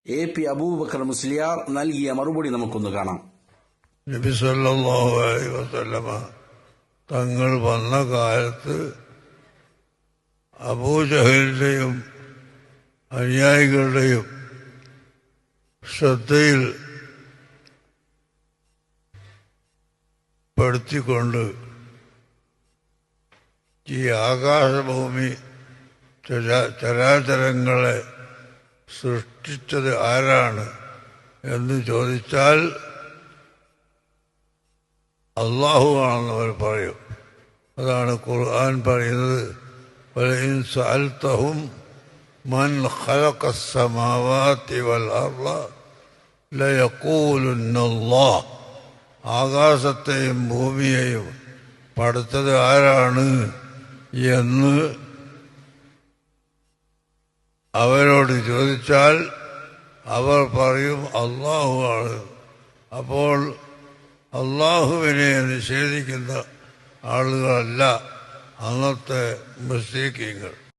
AP. Abubakar Musliyar നൽകിയ മറുപടി നമുക്കൊന്ന് കാണാം. നബി സല്ലല്ലാഹു അലൈഹി വസല്ലമ തങ്ങൾ വന്ന കാലത്ത് അബൂജഹലിന്റെയും അനുയായികളുടെയും ശ്രദ്ധയിൽ പെടുത്തിക്കൊണ്ട് ഈ ആകാശഭൂമി ചരാചരങ്ങളെ സൃഷ്ടിച്ചത് ആരാണ് എന്ന് ചോദിച്ചാൽ അല്ലാഹു ആണെന്ന് അവർ പറയും. അതാണ് ഖുർആൻ പറയുന്നത്, വലഇൻ സഅൽതഹും മൻ ഖലഖസ് സമാവാതി വൽ അർള ലയഖൂലുന്ന അല്ലാഹ്. ആകാശത്തെയും ഭൂമിയെയും പടുത്തത് ആരാണ് എന്ന് അവരോട് ചോദിച്ചാൽ അവർ പറയും അല്ലാഹു ആണ്. അപ്പോൾ അല്ലാഹുവിനെ നിഷേധിക്കുന്ന ആളുകളല്ല അന്നത്തെ മുശ്രിക്കീങ്ങൾ.